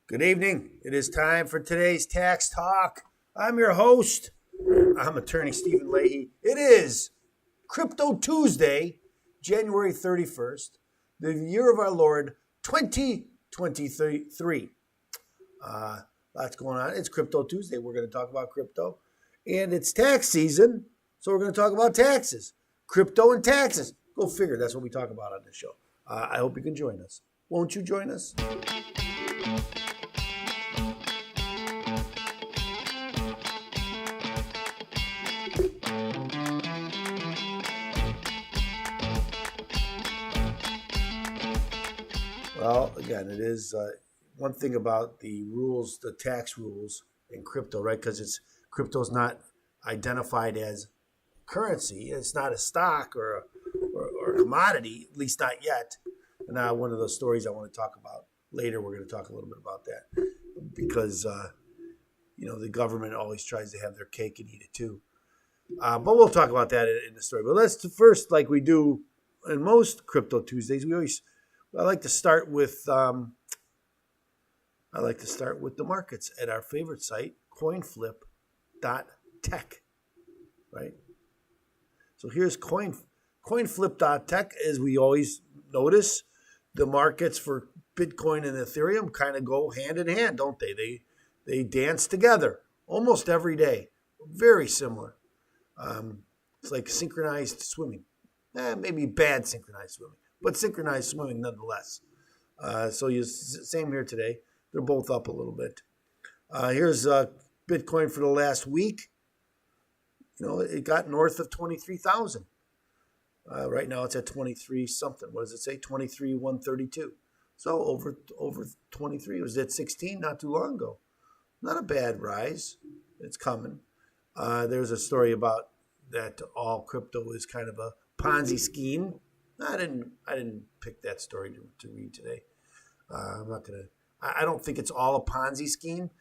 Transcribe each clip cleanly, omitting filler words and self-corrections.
Good evening. It is time for today's tax talk. I'm your host. I'm attorney Stephen Leahy. It is Crypto Tuesday, January 31st, the year of our Lord 2023. Lots going on. It's Crypto Tuesday. We're going to talk about crypto. And it's tax season, so we're going to talk about taxes. Crypto and taxes. Go figure. That's what we talk about on this show. I hope you can join us. Won't you join us? Well, again, it is one thing about the rules, the tax rules in crypto, right? Because crypto is not identified as currency. It's not a stock or a commodity, at least not yet. And now one of those stories I want to talk about later, we're going to talk a little bit about that because, the government always tries to have their cake and eat it too. But we'll talk about that in the story. But let's first, like we do in most Crypto Tuesdays, I like to start with the markets at our favorite site, coinflip.tech, right? So here's coinflip.tech. As we always notice, the markets for Bitcoin and Ethereum kind of go hand in hand, don't they? They dance together almost every day. Very similar. It's like synchronized swimming. Maybe bad synchronized swimming, but synchronized swimming nonetheless. Same here today. They're both up a little bit. Here's Bitcoin for the last week. It got north of 23,000. Right now it's at 23 something. What does it say? 23,132. So over 23. It was at 16 not too long ago. Not a bad rise. It's coming. There's a story about that all crypto is kind of a Ponzi scheme. I didn't pick that story to read today. I don't think it's all a Ponzi scheme.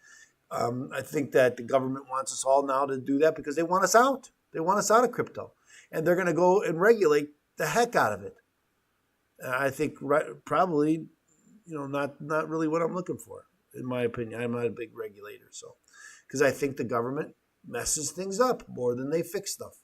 I think that the government wants us all now to do that because they want us out. They want us out of crypto, and they're going to go and regulate the heck out of it. I think probably, not really what I'm looking for, in my opinion. I'm not a big regulator, because I think the government messes things up more than they fix stuff.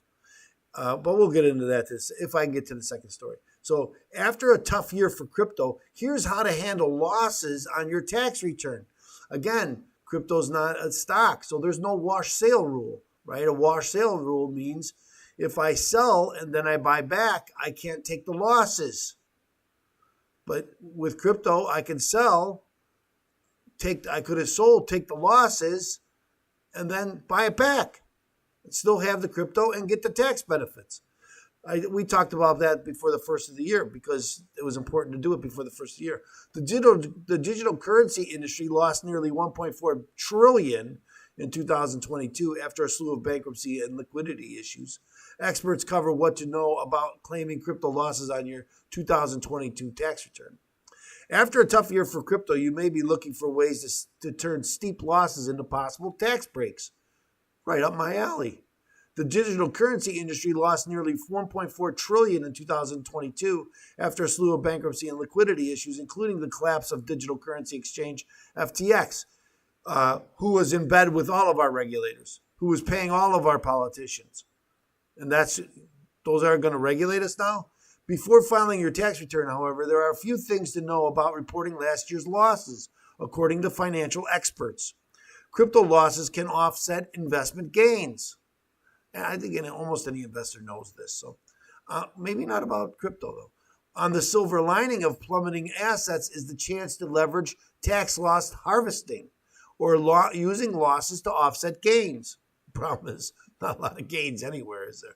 But we'll get into that if I can get to the second story. So after a tough year for crypto, here's how to handle losses on your tax return. Again, crypto's not a stock, so there's no wash sale rule, right? A wash sale rule means if I sell and then I buy back, I can't take the losses. But with crypto, I can sell, I could have sold, take the losses, and then buy it back. Still have the crypto and get the tax benefits. We talked about that before the first of the year because it was important to do it before the first of the year. The digital currency industry lost nearly $1.4 trillion in 2022 after a slew of bankruptcy and liquidity issues. Experts cover what to know about claiming crypto losses on your 2022 tax return. After a tough year for crypto, you may be looking for ways to turn steep losses into possible tax breaks. Right up my alley. The digital currency industry lost nearly $1.4 trillion in 2022 after a slew of bankruptcy and liquidity issues, including the collapse of digital currency exchange FTX, who was in bed with all of our regulators, who was paying all of our politicians. And those are going to regulate us now? Before filing your tax return, however, there are a few things to know about reporting last year's losses, according to financial experts. Crypto losses can offset investment gains. And I think almost any investor knows this. So maybe not about crypto, though. On the silver lining of plummeting assets is the chance to leverage tax loss harvesting or using losses to offset gains. The problem is not a lot of gains anywhere, is there?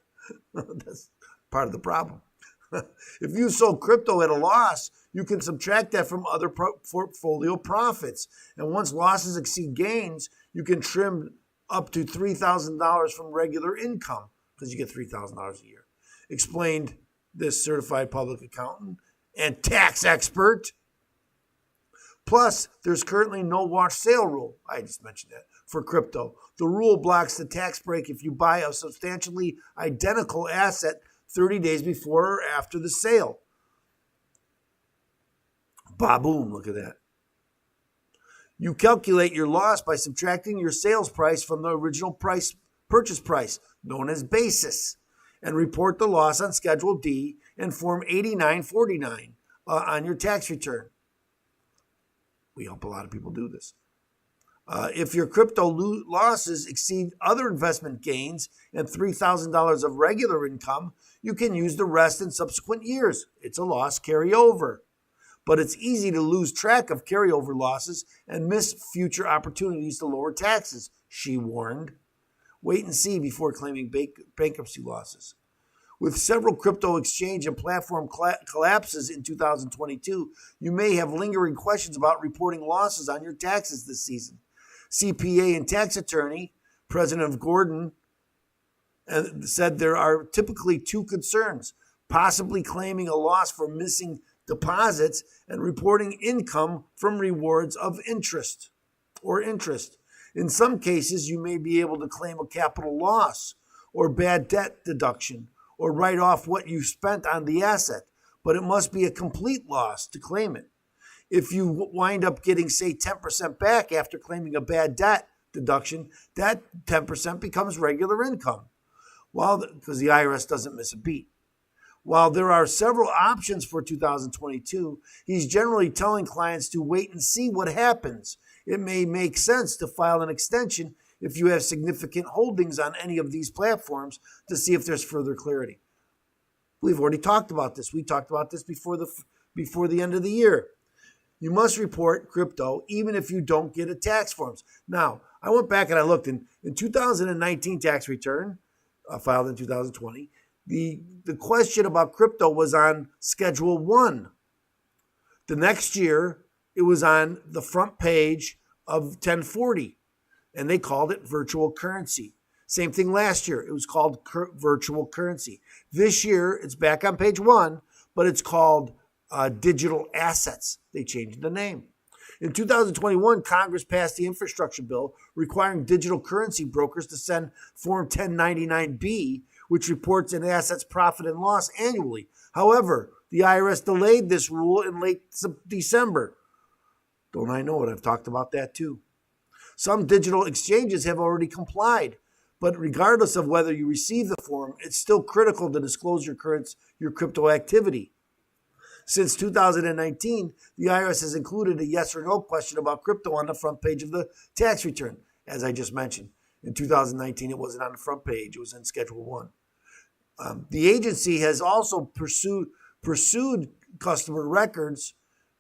That's part of the problem. If you sold crypto at a loss, you can subtract that from other portfolio profits. And once losses exceed gains, you can trim up to $3,000 from regular income because you get $3,000 a year. Explained this certified public accountant and tax expert. Plus, there's currently no wash sale rule. I just mentioned that for crypto. The rule blocks the tax break if you buy a substantially identical asset 30 days before or after the sale. Ba-boom, look at that. You calculate your loss by subtracting your sales price from the original purchase price, known as basis, and report the loss on Schedule D and Form 8949 on your tax return. We help a lot of people do this. If your crypto losses exceed other investment gains and $3,000 of regular income, you can use the rest in subsequent years. It's a loss carryover. But it's easy to lose track of carryover losses and miss future opportunities to lower taxes, she warned. Wait and see before claiming bankruptcy losses. With several crypto exchange and platform collapses in 2022, you may have lingering questions about reporting losses on your taxes this season. CPA and tax attorney, President of Gordon, said there are typically two concerns: possibly claiming a loss for missing deposits and reporting income from rewards of interest. In some cases, you may be able to claim a capital loss or bad debt deduction or write off what you spent on the asset, but it must be a complete loss to claim it. If you wind up getting, say, 10% back after claiming a bad debt deduction, that 10% becomes regular income, because the IRS doesn't miss a beat. While there are several options for 2022, he's generally telling clients to wait and see what happens. It may make sense to file an extension if you have significant holdings on any of these platforms to see if there's further clarity. We've already talked about this. We talked about this before the end of the year. You must report crypto even if you don't get a tax forms. Now, I went back and I looked in 2019 tax return, filed in 2020. The question about crypto was on Schedule 1. The next year, it was on the front page of 1040, and they called it virtual currency. Same thing last year. It was called virtual currency. This year, it's back on page 1, but it's called digital assets. They changed the name. In 2021, Congress passed the infrastructure bill requiring digital currency brokers to send Form 1099-B, which reports an asset's profit and loss annually. However, the IRS delayed this rule in late December. Don't I know it? I've talked about that too. Some digital exchanges have already complied, but regardless of whether you receive the form, it's still critical to disclose your crypto activity. Since 2019, the IRS has included a yes or no question about crypto on the front page of the tax return, as I just mentioned. In 2019, it wasn't on the front page. It was in Schedule 1. The agency has also pursued customer records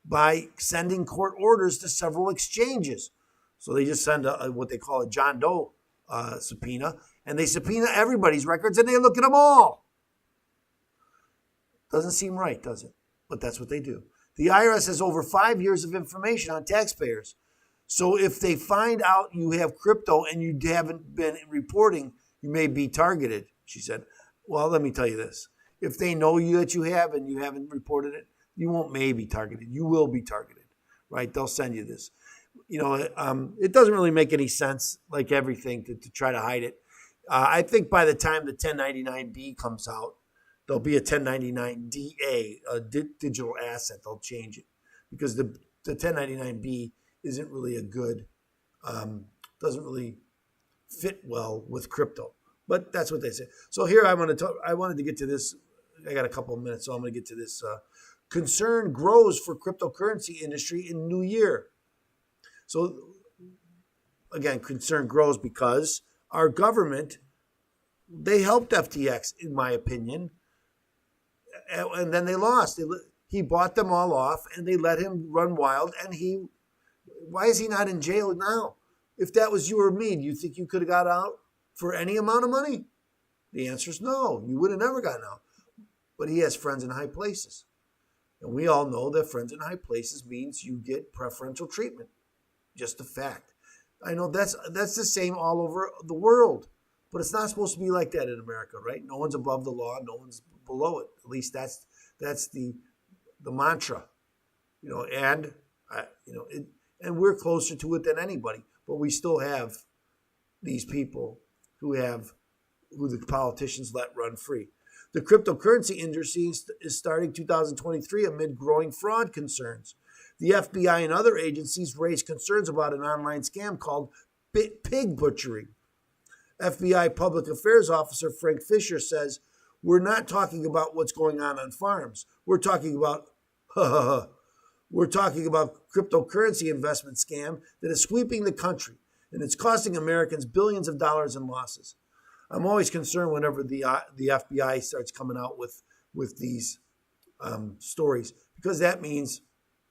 by sending court orders to several exchanges. So they just send what they call a John Doe subpoena, and they subpoena everybody's records, and they look at them all. Doesn't seem right, does it? But that's what they do. The IRS has over 5 years of information on taxpayers. So if they find out you have crypto and you haven't been reporting, you may be targeted, she said. Well, let me tell you this. If they know that you have and you haven't reported it, you won't maybe targeted. You will be targeted, right? They'll send you this. It doesn't really make any sense, like everything, to try to hide it. I think by the time the 1099-B comes out, there'll be a 1099-DA, a digital asset. They'll change it because the 1099-B isn't really a good, doesn't really fit well with crypto. But that's what they say. So here I wanted to get to this. I got a couple of minutes, so I'm going to get to this. Concern grows for cryptocurrency industry in new year. So again, concern grows because our government, they helped FTX, in my opinion, and then they lost. He bought them all off, and they let him run wild. And why is he not in jail now? If that was you or me, do you think you could have got out for any amount of money? The answer is no. You would have never gotten out. But he has friends in high places. And we all know that friends in high places means you get preferential treatment. Just a fact. I know that's the same all over the world. But it's not supposed to be like that in America, right? No one's above the law. No one's below it. At least that's the mantra. And we're closer to it than anybody. But we still have these people who the politicians let run free. The cryptocurrency industry is starting 2023 amid growing fraud concerns. The FBI and other agencies raised concerns about an online scam called pig butchering. FBI Public Affairs Officer Frank Fisher says, "We're not talking about what's going on farms. We're talking about cryptocurrency investment scam that is sweeping the country, and it's costing Americans billions of dollars in losses." I'm always concerned whenever the FBI starts coming out with these stories, because that means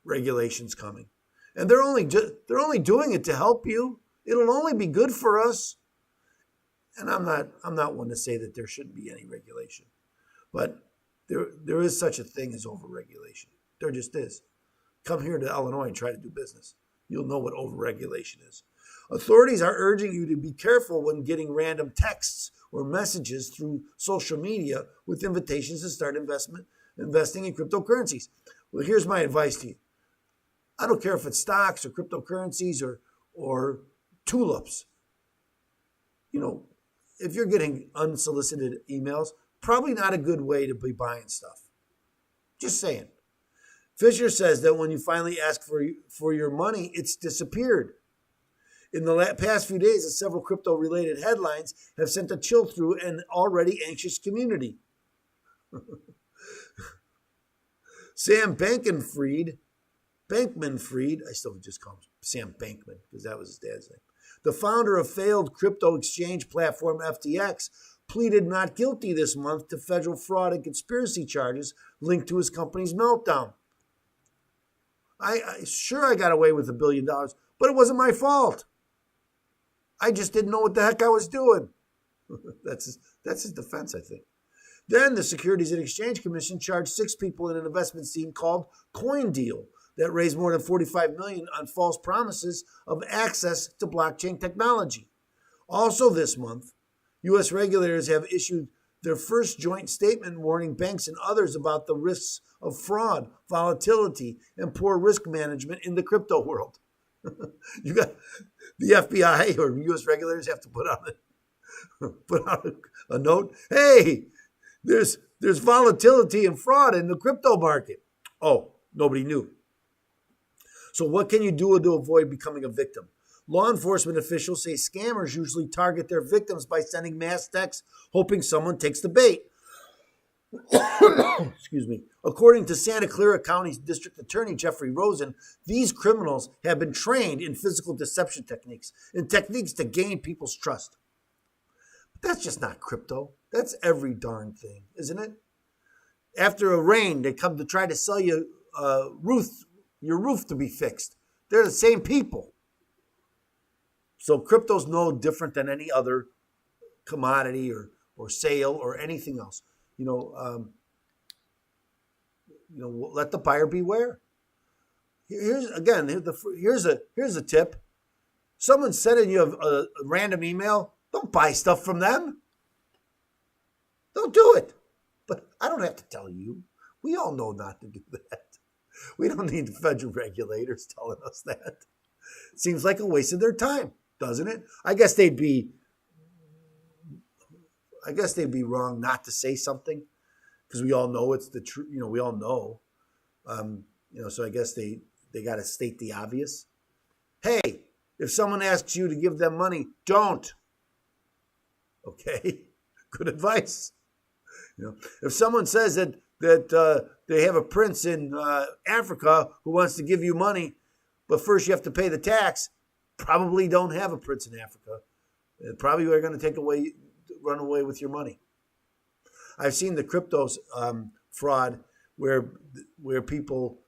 regulation's coming, and they're only doing it to help you. It'll only be good for us. And I'm not one to say that there shouldn't be any regulation, but there is such a thing as overregulation. There just is. Come here to Illinois and try to do business. You'll know what overregulation is. Authorities are urging you to be careful when getting random texts or messages through social media with invitations to start investing in cryptocurrencies. Well, here's my advice to you. I don't care if it's stocks or cryptocurrencies or tulips. If you're getting unsolicited emails, probably not a good way to be buying stuff. Just saying. Fisher says that when you finally ask for your money, it's disappeared. In the past few days, several crypto-related headlines have sent a chill through an already anxious community. Sam Bankman-Fried, I still just call him Sam Bankman because that was his dad's name, the founder of failed crypto exchange platform FTX, pleaded not guilty this month to federal fraud and conspiracy charges linked to his company's meltdown. I got away with $1 billion, but it wasn't my fault. I just didn't know what the heck I was doing. That's his defense, I think. Then the Securities and Exchange Commission charged 6 people in an investment scheme called CoinDeal that raised more than $45 million on false promises of access to blockchain technology. Also this month, U.S. regulators have issued their first joint statement warning banks and others about the risks of fraud, volatility, and poor risk management in the crypto world. You got the FBI or U.S. regulators have to put out a note. Hey, there's volatility and fraud in the crypto market. Oh, nobody knew. So what can you do to avoid becoming a victim? Law enforcement officials say scammers usually target their victims by sending mass texts, hoping someone takes the bait. Excuse me. According to Santa Clara County's District Attorney Jeffrey Rosen, these criminals have been trained in physical deception techniques and techniques to gain people's trust. But that's just not crypto. That's every darn thing, isn't it? After a rain, they come to try to sell you your roof to be fixed. They're the same people. So crypto's no different than any other commodity or sale or anything else. Let the buyer beware. Here's a tip. Someone's sending you a random email. Don't buy stuff from them. Don't do it. But I don't have to tell you. We all know not to do that. We don't need the federal regulators telling us that. Seems like a waste of their time, doesn't it? I guess they'd be wrong not to say something because we all know it's the truth. We all know. So I guess they got to state the obvious. Hey, if someone asks you to give them money, don't. Okay, good advice. If someone says that they have a prince in Africa who wants to give you money, but first you have to pay the tax, probably don't have a prince in Africa. They probably are going to run away with your money. I've seen the cryptos fraud where people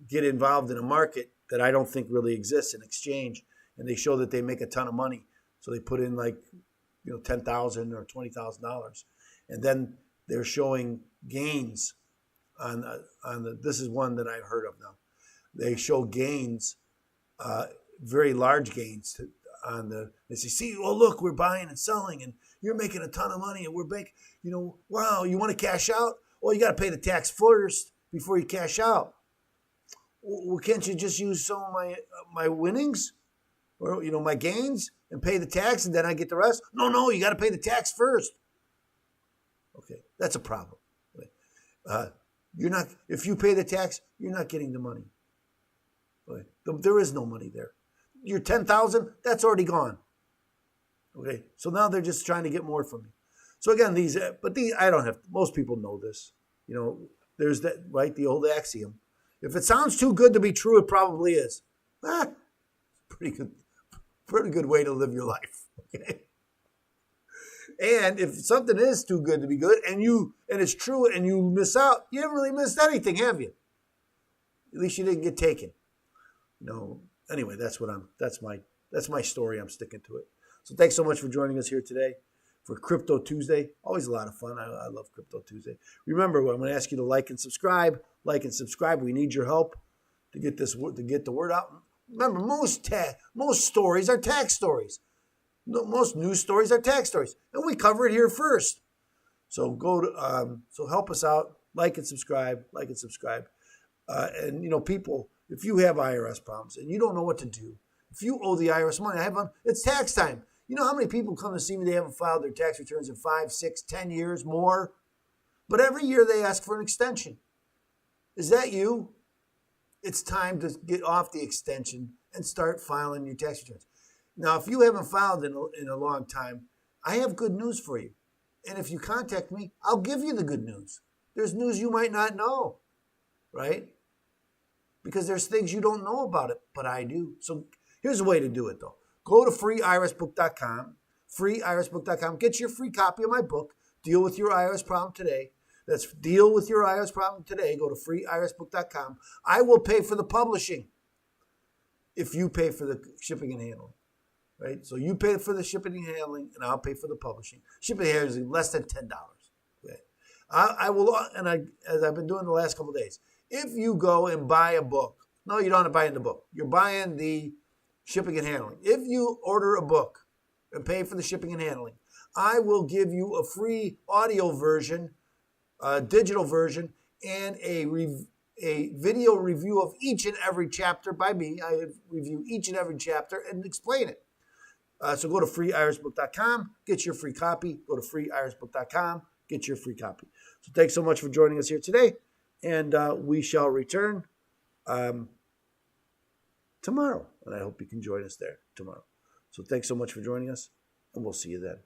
get involved in a market that I don't think really exists, an exchange, and they show that they make a ton of money. So they put in $10,000 or $20,000, and then they're showing gains on the. This is one that I've heard of now. They show gains, very large gains They say, see, oh look, we're buying and selling, and you're making a ton of money, and we're making, wow, you want to cash out? Well, you got to pay the tax first before you cash out. Well, can't you just use some of my winnings, or my gains, and pay the tax, and then I get the rest? No, you got to pay the tax first. Okay, that's a problem. If you pay the tax, you're not getting the money. There is no money there. Your 10,000, that's already gone. Okay, so now they're just trying to get more from you. So again, I don't have, most people know this. You know, there's that, right, the old axiom. If it sounds too good to be true, it probably is. Pretty good way to live your life. Okay. And if something is too good to be good and it's true and you miss out, you haven't really missed anything, have you? At least you didn't get taken. You know, anyway, that's my story. I'm sticking to it. So thanks so much for joining us here today for Crypto Tuesday. Always a lot of fun. I love Crypto Tuesday. Remember, I'm going to ask you to like and subscribe. Like and subscribe. We need your help to get the word out. Remember, most stories are tax stories. Most news stories are tax stories, and we cover it here first. So so help us out. Like and subscribe. Like and subscribe. And you know, people, if you have IRS problems and you don't know what to do, if you owe the IRS money, it's tax time. You know how many people come to see me, they haven't filed their tax returns in 5, 6, 10 years, more? But every year they ask for an extension. Is that you? It's time to get off the extension and start filing your tax returns. Now, if you haven't filed in a long time, I have good news for you. And if you contact me, I'll give you the good news. There's news you might not know, right? Because there's things you don't know about it, but I do. So here's a way to do it, though. Go to freeirsbook.com, freeirsbook.com. Get your free copy of my book, Deal with Your IRS Problem Today. That's Deal with Your IRS Problem Today. Go to freeirsbook.com. I will pay for the publishing if you pay for the shipping and handling, right? So you pay for the shipping and handling, and I'll pay for the publishing. Shipping and handling is less than $10. Okay? I will, as I've been doing the last couple of days, if you go and buy a book, no, you don't have to buy the book. You're buying the shipping and handling. If you order a book and pay for the shipping and handling, I will give you a free audio version, a digital version, and a video review of each and every chapter by me. I review each and every chapter and explain it. So go to freeirsbook.com, get your free copy. Go to freeirsbook.com, get your free copy. So thanks so much for joining us here today, and we shall return tomorrow, and I hope you can join us there tomorrow. So thanks so much for joining us, and we'll see you then.